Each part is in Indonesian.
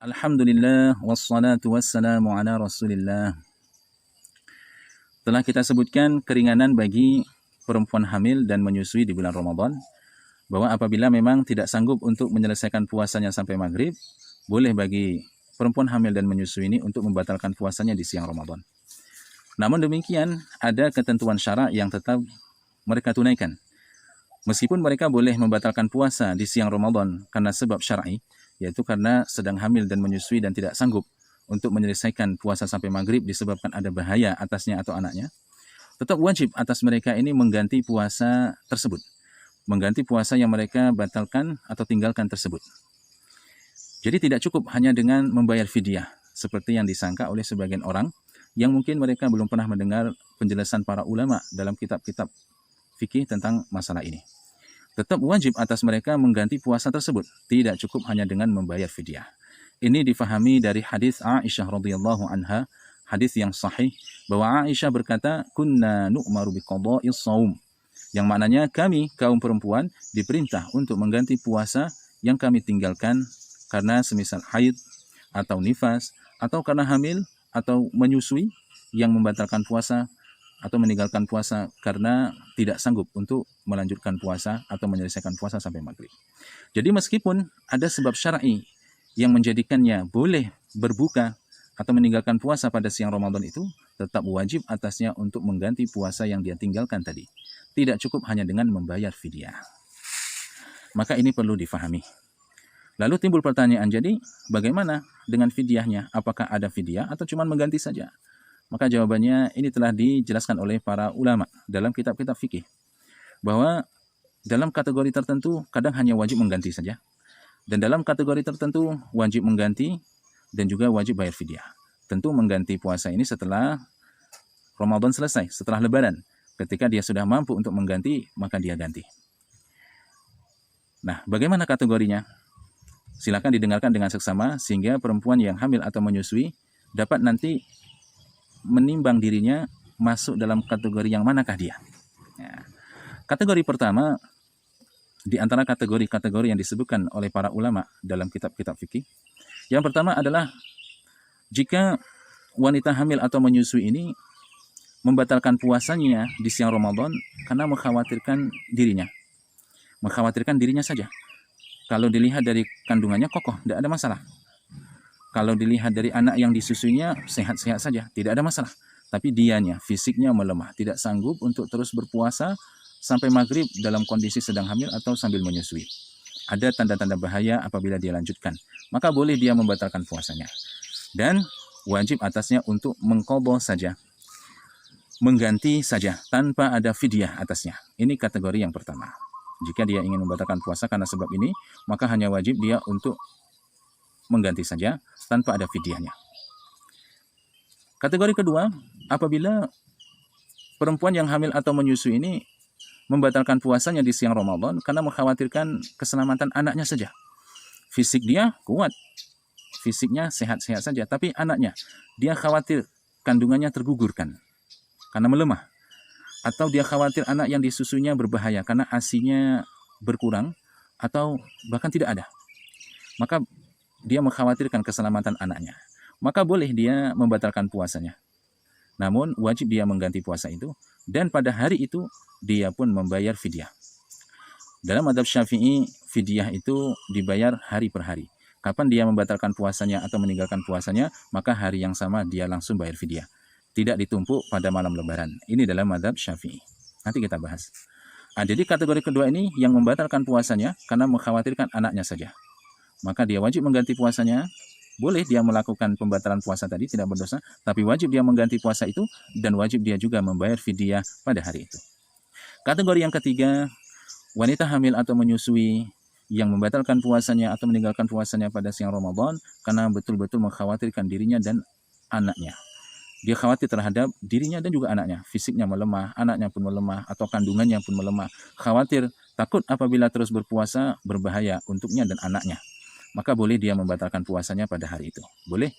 Alhamdulillah wassalatu wassalamu ala Rasulillah. Telah kita sebutkan keringanan bagi perempuan hamil dan menyusui di bulan Ramadan, bahwa apabila memang tidak sanggup untuk menyelesaikan puasanya sampai maghrib, boleh bagi perempuan hamil dan menyusui ini untuk membatalkan puasanya di siang Ramadan. Namun demikian, ada ketentuan syarak yang tetap mereka tunaikan. Meskipun mereka boleh membatalkan puasa di siang Ramadan karena sebab syar'i, yaitu karena sedang hamil dan menyusui dan tidak sanggup untuk menyelesaikan puasa sampai maghrib disebabkan ada bahaya atasnya atau anaknya, tetap wajib atas mereka ini mengganti puasa tersebut, mengganti puasa yang mereka batalkan atau tinggalkan tersebut. Jadi tidak cukup hanya dengan membayar fidyah, seperti yang disangka oleh sebagian orang, yang mungkin mereka belum pernah mendengar penjelasan para ulama dalam kitab-kitab fikih tentang masalah ini. Tetap wajib atas mereka mengganti puasa tersebut. Tidak cukup hanya dengan membayar fidyah. Ini difahami dari hadis Aisyah radhiyallahu anha, hadis yang sahih, bahwa Aisyah berkata, "Kunna nu'maru biqada'is shaum." Yang maknanya kami kaum perempuan diperintah untuk mengganti puasa yang kami tinggalkan karena semisal haid atau nifas atau karena hamil atau menyusui, yang membatalkan puasa atau meninggalkan puasa karena tidak sanggup untuk melanjutkan puasa atau menyelesaikan puasa sampai maghrib. Jadi meskipun ada sebab syar'i yang menjadikannya boleh berbuka atau meninggalkan puasa pada siang Ramadan itu, tetap wajib atasnya untuk mengganti puasa yang dia tinggalkan tadi. Tidak cukup hanya dengan membayar fidyah. Maka ini perlu difahami. Lalu timbul pertanyaan, jadi bagaimana dengan fidyahnya? Apakah ada fidyah atau cuma mengganti saja? Maka jawabannya ini telah dijelaskan oleh para ulama dalam kitab-kitab fikih, bahwa dalam kategori tertentu kadang hanya wajib mengganti saja, dan dalam kategori tertentu wajib mengganti dan juga wajib bayar fidyah. Tentu mengganti puasa ini setelah Ramadan selesai, setelah Lebaran. Ketika dia sudah mampu untuk mengganti, maka dia ganti. Nah, bagaimana kategorinya? Silakan didengarkan dengan seksama sehingga perempuan yang hamil atau menyusui dapat nanti menimbang dirinya masuk dalam kategori yang manakah dia. Ya. Kategori pertama di antara kategori-kategori yang disebutkan oleh para ulama dalam kitab-kitab fikih, yang pertama adalah jika wanita hamil atau menyusui ini membatalkan puasanya di siang Ramadan karena mengkhawatirkan dirinya saja. Kalau dilihat dari kandungannya kokoh, tidak ada masalah. Kalau dilihat dari anak yang disusuinya sehat-sehat saja, tidak ada masalah. Tapi dianya, fisiknya melemah, tidak sanggup untuk terus berpuasa sampai maghrib dalam kondisi sedang hamil atau sambil menyusui. Ada tanda-tanda bahaya apabila dia lanjutkan. Maka boleh dia membatalkan puasanya. Dan wajib atasnya untuk mengqadha saja, mengganti saja, tanpa ada fidyah atasnya. Ini kategori yang pertama. Jika dia ingin membatalkan puasa karena sebab ini, maka hanya wajib dia untuk mengganti saja tanpa ada fidyahnya. Kategori kedua, apabila perempuan yang hamil atau menyusui ini membatalkan puasanya di siang Ramadan karena mengkhawatirkan keselamatan anaknya saja. Fisik dia kuat, fisiknya sehat-sehat saja, tapi anaknya, dia khawatir kandungannya tergugurkan karena melemah. Atau dia khawatir anak yang disusunya berbahaya karena ASI-nya berkurang atau bahkan tidak ada. Maka dia mengkhawatirkan keselamatan anaknya. Maka boleh dia membatalkan puasanya. Namun wajib dia mengganti puasa itu, dan pada hari itu dia pun membayar fidyah. Dalam mazhab Syafi'i, fidyah itu dibayar hari per hari. Kapan dia membatalkan puasanya atau meninggalkan puasanya, maka hari yang sama dia langsung bayar fidyah. Tidak ditumpuk pada malam Lebaran. Ini dalam mazhab Syafi'i. Nanti kita bahas. Jadi kategori kedua ini yang membatalkan puasanya karena mengkhawatirkan anaknya saja. Maka dia wajib mengganti puasanya. Boleh dia melakukan pembatalan puasa tadi, tidak berdosa, tapi wajib dia mengganti puasa itu, dan wajib dia juga membayar fidyah pada hari itu. Kategori yang ketiga, wanita hamil atau menyusui yang membatalkan puasanya atau meninggalkan puasanya pada siang Ramadan karena betul-betul mengkhawatirkan dirinya dan anaknya. Dia khawatir terhadap dirinya dan juga anaknya. Fisiknya melemah, anaknya pun melemah, atau kandungannya pun melemah. Khawatir, takut apabila terus berpuasa berbahaya untuknya dan anaknya. Maka boleh dia membatalkan puasanya pada hari itu. Boleh.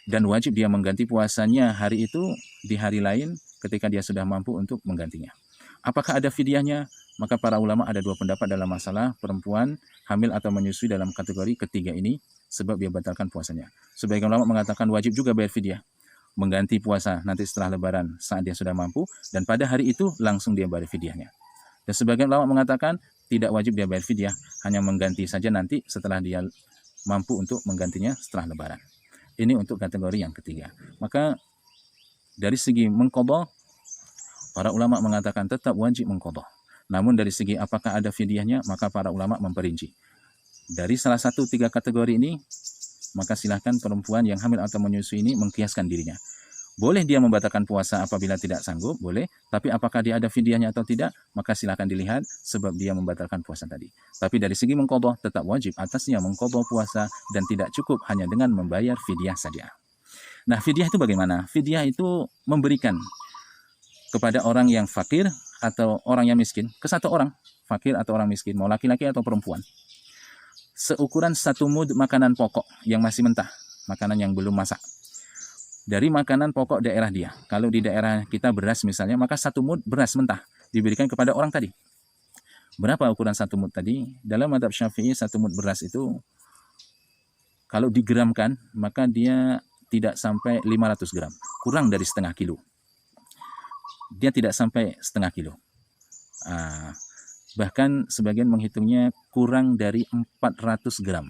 Dan wajib dia mengganti puasanya hari itu di hari lain ketika dia sudah mampu untuk menggantinya. Apakah ada fidyahnya? Maka para ulama ada dua pendapat dalam masalah perempuan hamil atau menyusui dalam kategori ketiga ini, sebab dia batalkan puasanya. Sebagian ulama mengatakan wajib juga bayar fidyah, mengganti puasa nanti setelah lebaran saat dia sudah mampu, dan pada hari itu langsung dia bayar fidyahnya. Dan sebagian ulama mengatakan tidak wajib dia bayar fidyah, hanya mengganti saja nanti setelah dia mampu untuk menggantinya setelah lebaran. Ini untuk kategori yang ketiga. Maka dari segi mengqadha, para ulama mengatakan tetap wajib mengqadha. Namun dari segi apakah ada fidyahnya, maka para ulama memperinci. Dari salah satu tiga kategori ini, maka silahkan perempuan yang hamil atau menyusui ini mengkiaskan dirinya. Boleh dia membatalkan puasa apabila tidak sanggup, boleh. Tapi apakah dia ada fidyahnya atau tidak, maka silahkan dilihat sebab dia membatalkan puasa tadi. Tapi dari segi mengqadha, tetap wajib atasnya mengqadha puasa dan tidak cukup hanya dengan membayar fidyah saja. Nah, fidyah itu bagaimana? Fidyah itu memberikan kepada orang yang fakir atau orang yang miskin, ke satu orang, fakir atau orang miskin, mau laki-laki atau perempuan, seukuran 1 mud makanan pokok yang masih mentah, makanan yang belum masak, dari makanan pokok daerah dia. Kalau di daerah kita beras misalnya, maka 1 mud beras mentah diberikan kepada orang tadi. Berapa ukuran 1 mud tadi? Dalam mazhab Syafi'i 1 mud beras itu kalau digramkan, maka dia tidak sampai 500 gram, kurang dari setengah kilo. Dia tidak sampai setengah kilo. Bahkan sebagian menghitungnya kurang dari 400 gram.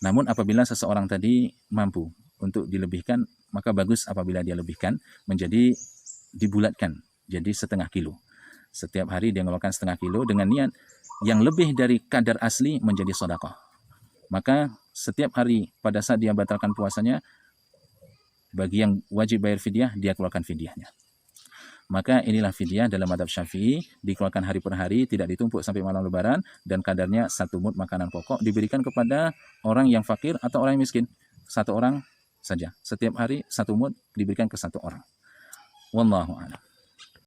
Namun apabila seseorang tadi mampu untuk dilebihkan, maka bagus apabila dia lebihkan menjadi dibulatkan jadi setengah kilo. Setiap hari dia mengeluarkan setengah kilo dengan niat yang lebih dari kadar asli menjadi sedekah. Maka setiap hari pada saat dia batalkan puasanya, bagi yang wajib bayar fidyah, dia keluarkan fidyahnya. Maka inilah fidyah dalam mazhab Syafi'i, dikeluarkan hari per hari, tidak ditumpuk sampai malam lebaran, dan kadarnya 1 mud makanan pokok diberikan kepada orang yang fakir atau orang yang miskin. 1 orang saja. Setiap hari 1 mud diberikan ke 1 orang. Wallahu a'lam.